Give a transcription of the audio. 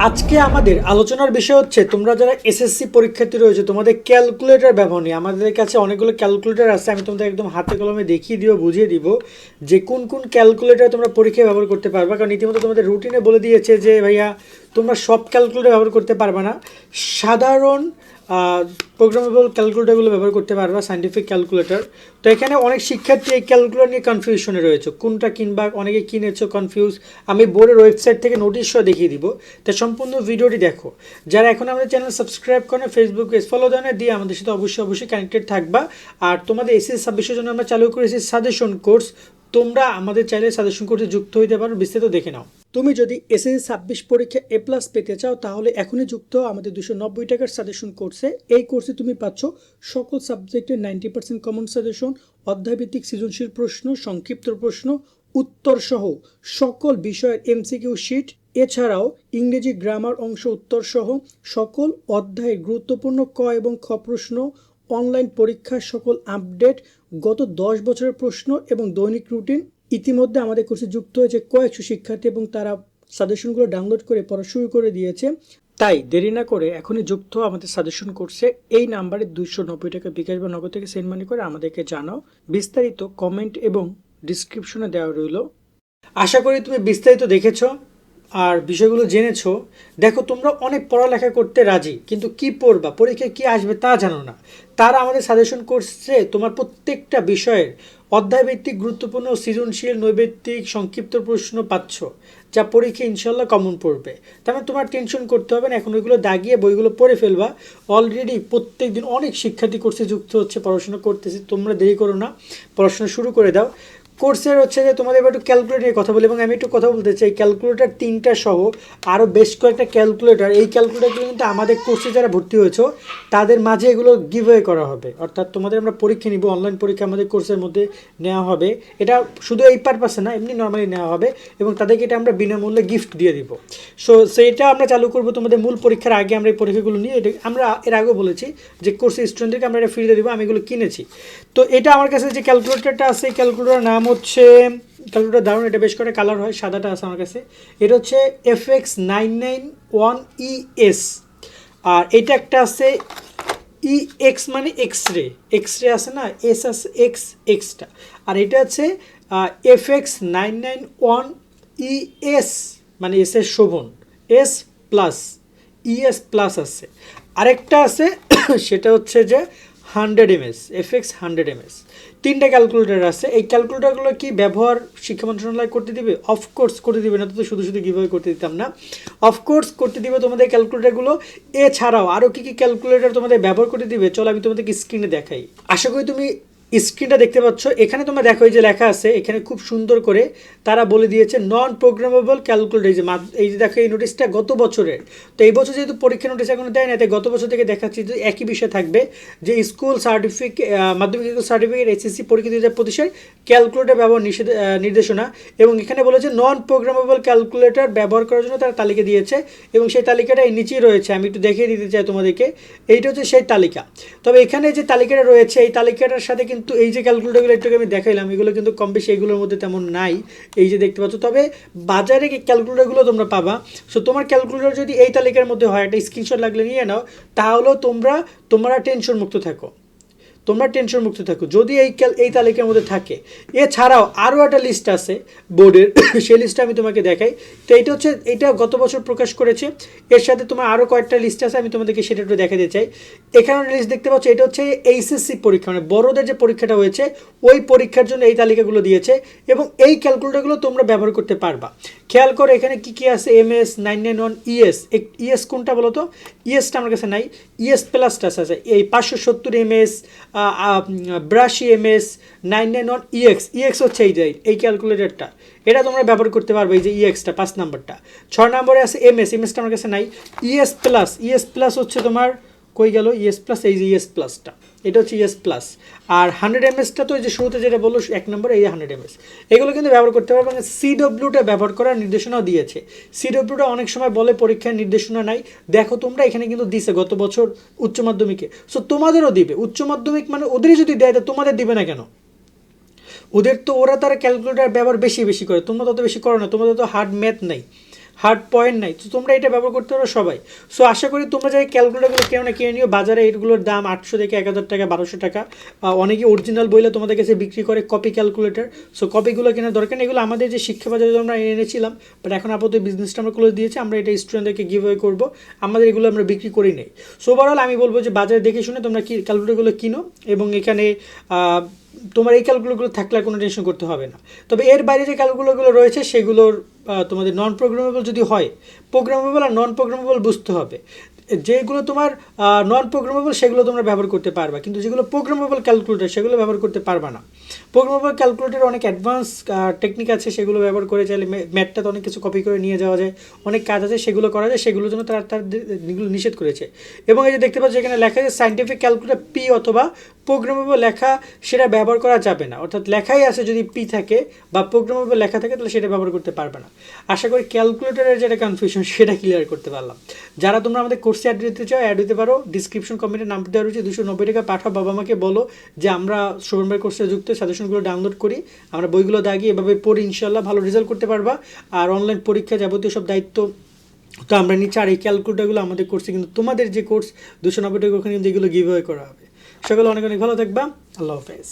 আজকে আমাদের আলোচনার বিষয় হচ্ছে তোমরা যারা এসএসসি পরীক্ষার্থী রয়েছে তোমাদের ক্যালকুলেটর ব্যবহার নিয়ে। আমাদের কাছে অনেকগুলো ক্যালকুলেটর আছে, আমি তোমাদের একদম হাতে কলমে দেখিয়ে দিব, বুঝিয়ে দিব যে কোন কোন ক্যালকুলেটর তোমরা পরীক্ষায় ব্যবহার করতে পারবা। কারণ ইতিমধ্যে তোমাদের রুটিনে বলে দিয়েছে যে ভাইয়া তোমরা সব ক্যালকুলেটর ব্যবহার করতে পারবে না, সাধারণ প্রোগ্রামেবল ক্যালকুলেটরগুলো ব্যবহার করতে পারবা, সায়েন্টিফিক ক্যালকুলেটর। তো এখানে অনেক শিক্ষার্থী এই ক্যালকুলেটর নিয়ে কনফিউশনে রয়েছে, কোনটা কিনবা, অনেকে কিনেছো কনফিউজ। আমি বোর্ডের ওয়েবসাইট থেকে নোটিশ সহ দেখিয়ে দিব, তাই সম্পূর্ণ ভিডিওটি দেখো। যারা এখন আমাদের চ্যানেল সাবস্ক্রাইব করেন, ফেসবুক পেজ ফলো দেন, দিয়ে আমাদের সাথে অবশ্যই কানেক্টেড থাকবা। আর তোমাদের এসএসসি 26-এর জন্য আমরা চালু করেছি সাজেশন কোর্স, তোমরা আমাদের চাইলে সাজেশন কোর্সে যুক্ত হইতে পারো, বিস্তারিত দেখে নাও। তুমি যদি এসএসসি 26 পরীক্ষা A+ পেতে চাও তাহলে এখনই যুক্ত হও আমাদের 290 টাকার সাজেশন কোর্সে। এই কোর্সে তুমি পাচ্ছ সকল সাবজেক্টের 90% কমন সাজেশন, অধ্যায়ভিত্তিক সৃজনশীল প্রশ্ন, সংক্ষিপ্ত প্রশ্ন, উত্তর সহ সকল বিষয়ের MCQ শিট, এছাড়াও ইংরেজি গ্রামার অংশ উত্তর সহ সকল অধ্যায়ের গুরুত্বপূর্ণ ক এবং খ প্রশ্ন, অনলাইন পরীক্ষার সকল আপডেট, গত 10 বছরের প্রশ্ন এবং দৈনিক রুটিন। ইতিমধ্যে আমাদের কোর্সে যুক্ত হয়েছে কয়েকশো শিক্ষার্থী এবং তারা সাজেশনগুলো ডাউনলোড করে পড়া শুরু করে দিয়েছে। তাই দেরি না করে এখনই যুক্ত আমাদের সাজেশন কোর্সে। এই নাম্বারে 290 টাকা বিকাশ বা নগদ থেকে সেন্ড মানি করে আমাদেরকে জানাও। বিস্তারিত কমেন্ট এবং ডিসক্রিপশনে দেওয়া রইল। আশা করি তুমি বিস্তারিত দেখেছো আর বিষয়গুলো জেনেছো। দেখো, তোমরা অনেক পড়ালেখা করতে রাজি, কিন্তু কি পড়বা, পরীক্ষায় কি আসবে তা জানো না। তারা আমাদের সাজেশন কোর্সে তোমার প্রত্যেকটা বিষয়ের অধ্যায়ভিত্তিক গুরুত্বপূর্ণ সৃজনশীল, নৈবেত্তিক, সংক্ষিপ্ত প্রশ্ন পাচ্ছ, যা পরীক্ষা ইনশাল্লাহ কমন পড়বে। তার মানে তোমার টেনশন করতে হবে না, এখন ওইগুলো দাগিয়ে বইগুলো পড়ে ফেলবা। অলরেডি প্রত্যেক দিন অনেক শিক্ষার্থী কোর্সে যুক্ত হচ্ছে, পড়াশোনা করতেছে। তোমরা দেরি করো না, পড়াশোনা শুরু করে দাও। কোর্সের হচ্ছে যে তোমাদের এবার একটু ক্যালকুলেটর নিয়ে কথা বলি, এবং আমি একটু কথা বলতে চাই ক্যালকুলেটর 3টা সহ আরও বেশ কয়েকটা ক্যালকুলেটর। এই ক্যালকুলেটরগুলো কিন্তু আমাদের কোর্সে যারা ভর্তি হয়েছো তাদের মাঝে এগুলো গিভওয়ে করা হবে, অর্থাৎ তোমাদের আমরা পরীক্ষা নিব, অনলাইন পরীক্ষা আমাদের কোর্সের মধ্যে নেওয়া হবে। এটা শুধু এই পারপাসে না, এমনি নর্মালি নেওয়া হবে এবং তাদেরকে এটা আমরা বিনামূল্যে গিফট দিয়ে দিব। সো সেইটা আমরা চালু করবো তোমাদের মূল পরীক্ষার আগে। আমরা এই পরীক্ষাগুলো নিয়ে এটা আমরা এর আগেও বলেছি যে কোর্সের স্টুডেন্টদেরকে আমরা এটা ফ্রিতে দেবো, আমি এগুলো কিনেছি। তো এটা আমার কাছে যে ক্যালকুলেটরটা আছে, এই ক্যালকুলেটরের নাম হচ্ছে, ক্যালকুলেটর দারুণ, এটা বেশ করে কালার হয়, সাদাটা আছে আমার কাছে। এটা হচ্ছে FX991ES। আর এটা একটা আছে EX মানে এক্সরে, এক্সরে আছে না, এস আছে, এক্সটা। আর এটা আছে FX991ES মানে এস এর শোভন, S+ES+ আছে। আরেকটা আছে সেটা হচ্ছে যে 100 mS, FX100 mS। 3টা ক্যালকুলেটর আছে। এই ক্যালকুলেটরগুলো কি ব্যবহার শিক্ষা মন্ত্রণালয় করতে দিবে? অফকোর্স করতে দিবে না, তো শুধু কীভাবে করতে দিতাম না। অফকোর্স করতে দিবে তোমাদের ক্যালকুলেটরগুলো। এছাড়াও আরও কী কী ক্যালকুলেটর তোমাদের ব্যবহার করতে দিবে চলো আমি তোমাদেরকে স্ক্রিনে দেখাই। আশা করি তুমি স্ক্রিনটা দেখতে পাচ্ছ। এখানে তোমরা দেখো এই যে লেখা আছে, এখানে খুব সুন্দর করে তারা বলে দিয়েছে নন প্রোগ্রামেবল ক্যালকুলেটর। এই যে দেখো এই নোটিশটা গত বছরের, তো এই বছর যেহেতু পরীক্ষা নোটিশ এখনো দেয় না, তাই গত বছর থেকে দেখাচ্ছি যে একই বিষয় থাকবে যে স্কুল সার্টিফিকেট, মাধ্যমিক সার্টিফিকেট, SSC পরীক্ষা 2025 ক্যালকুলেটর ব্যবহার নির্দেশনা। এবং এখানে বলেছে নন প্রোগ্রামেবল ক্যালকুলেটর ব্যবহার করার জন্য তারা তালিকা দিয়েছে, এবং সেই তালিকাটা এই নিচেই রয়েছে। আমি একটু দেখিয়ে দিতে চাই তোমাদেরকে, এইটা হচ্ছে সেই তালিকা। তবে এখানে যে তালিকাটা রয়েছে, এই তালিকাটার সাথে কিন্তু এই যে ক্যালকুলেটরগুলো একটু আমি দেখাইলাম, এগুলো কিন্তু কম বেশি এগুলোর মধ্যে তেমন নাই, এই যে দেখতে পাচ্ছ। তবে বাজারে ক্যালকুলেটরগুলো তোমরা পাবা। সো তোমার ক্যালকুলেটর যদি এই তালিকার মধ্যে হয়, একটা স্ক্রিনশট লাগলে নিয়ে নাও, তাহলেও তোমরা টেনশন মুক্ত থাকো, যদি এই তালিকার মধ্যে থাকে। এছাড়াও আরও একটা লিস্ট আছে বোর্ডের, সেই লিস্টটা আমি তোমাকে দেখাই। তো এটা গত বছর প্রকাশ করেছে। এর সাথে তোমার আরও কয়েকটা লিস্ট আছে, আমি তোমাদেরকে সেটা একটু দেখাতে চাই। এখানে লিস্ট দেখতে পাচ্ছ, এটা হচ্ছে HSC পরীক্ষা, মানে বড়দের যে পরীক্ষাটা হয়েছে ওই পরীক্ষার জন্য এই তালিকাগুলো দিয়েছে, এবং এই ক্যালকুলেটরগুলো তোমরা ব্যবহার করতে পারবা। খেয়াল করো এখানে কি কি আছে, MS991ES। ES কোনটা বলো তো? ESটা আমার কাছে নাই, ES+টা আছে, এই 570 MS, 82 MS, 991EX হচ্ছে এই ক্যালকুলেটরটা, এটা তোমরা ব্যবহার করতে পারবে। এই যে EXটা 5 নাম্বারটা। 6 নম্বরে আছে MSটা আমার কাছে নাই। ES+ হচ্ছে তোমার কই গেল, ES+, এই যে ES+টা, এটা হচ্ছে ES+। আর 100 MSটা তো এই যে শুরুতে যেটা বললো 1 নম্বরে, এই 100 MS, এগুলো কিন্তু ব্যবহার করতে পারবে। মানে CWটা ব্যবহার করার নির্দেশনাও দিয়েছে। CWটা অনেক সময় বলে পরীক্ষার নির্দেশনা নাই, দেখো তোমরা এখানে কিন্তু দিছে গত বছর উচ্চ মাধ্যমিকে। সো তোমাদেরও দিবে উচ্চ মাধ্যমিক, মানে ওদেরই যদি দেয় তো তোমাদের দিবে না কেন? ওরা তারা ক্যালকুলেটর ব্যবহার বেশি করে, তোমরা তত বেশি করো না, তোমাদের তো হার্ড ম্যাথ নাই। হার্ড পয়েন্ট নাই, তো তোমরা এটা ব্যবহার করতে পারো সবাই। সো আশা করি তোমরা যাই ক্যালকুলেটারগুলো কেউ না কিনে নিও, বাজারে এগুলোর দাম 800 থেকে 1000 টাকা 1200 টাকা, অনেকে অরিজিনাল বইলে তোমাদের কাছে বিক্রি করে কপি ক্যালকুলেটর। সো কপিগুলো কেনার দরকার নেই, এগুলো আমাদের যে শিক্ষা বাজারে আমরা এনেছিলাম, বাট এখন আপাতত বিজনেসটা আমরা ক্লোজ দিয়েছি, আমরা এটা স্টুডেন্টদেরকে গিভ অ্যাওয়ে করবো, আমাদের এগুলো আমরা বিক্রি করি নাই। সো ওভারঅল আমি বলবো যে বাজারে দেখে শুনে তোমরা কি ক্যালকুলেটরগুলো কিনো, এবং এখানে তোমার এই ক্যালকুলেটরগুলো থাকলে আর কোনো টেনশন করতে হবে না। তবে এর বাইরে যে ক্যালকুলেটরগুলো রয়েছে সেগুলোর তোমাদের নন প্রোগ্রামেবল যদি হয়, প্রোগ্রামেবল আর নন প্রোগ্রামেবল বুঝতে হবে। যেগুলো তোমার নন প্রোগ্রামেবল সেগুলো তোমরা ব্যবহার করতে পারবা, কিন্তু যেগুলো প্রোগ্রামেবল ক্যালকুলেটর সেগুলো ব্যবহার করতে পারবা না। প্রোগ্রামেবল ক্যালকুলেটর অনেক অ্যাডভান্স টেকনিক আছে, সেগুলো ব্যবহার করে চাইলে ম্যাথটা তো অনেক কিছু কপি করে নিয়ে যাওয়া যায়, অনেক কাজ আছে সেগুলো করা যায়, সেগুলোর জন্য তার নিষেধ করেছে। এবং এই যে দেখতে পাচ্ছ এখানে লেখা আছে সায়েন্টিফিক ক্যালকুলেটর পি অথবা প্রোগ্রামেবল লেখা সেটা ব্যবহার করা যাবে না, অর্থাৎ লেখাই আছে যদি পি থাকে বা প্রোগ্রামেবল লেখা থাকে তাহলে সেটা ব্যবহার করতে পারবে না। আশা করি ক্যালকুলেটরের যেটা কনফিউশন সেটা ক্লিয়ার করতে পারলাম। যারা তোমরা আমাদের কোর্সে অ্যাড দিতে চাও অ্যাড দিতে পারো, ডিসক্রিপশন কমেন্টে নাম্বার দেওয়া রয়েছে, 290 টাকা পাঠাও, বাবা মাকে বলো যে আমরা শোভন ভাইয়ের কোর্সে যুক্ত, সাজেশনগুলো ডাউনলোড করি, আমরা বইগুলো দাগি এভাবে পড়ি, ইনশাল্লাহ ভালো রেজাল্ট করতে পারবা। আর অনলাইন পরীক্ষা যাবতীয় সব দায়িত্ব তো আমরা নিচ্ছি। আর এই ক্যালকুলেটরগুলো আমাদের কোর্সে কিন্তু তোমাদের যে কোর্স 290 টাকা ওখানে কিন্তু এগুলো গিভ অ্যাওয়ে করা হবে। সকলে অনেক অনেক ভালো থাকবা, আল্লাহ হাফেজ।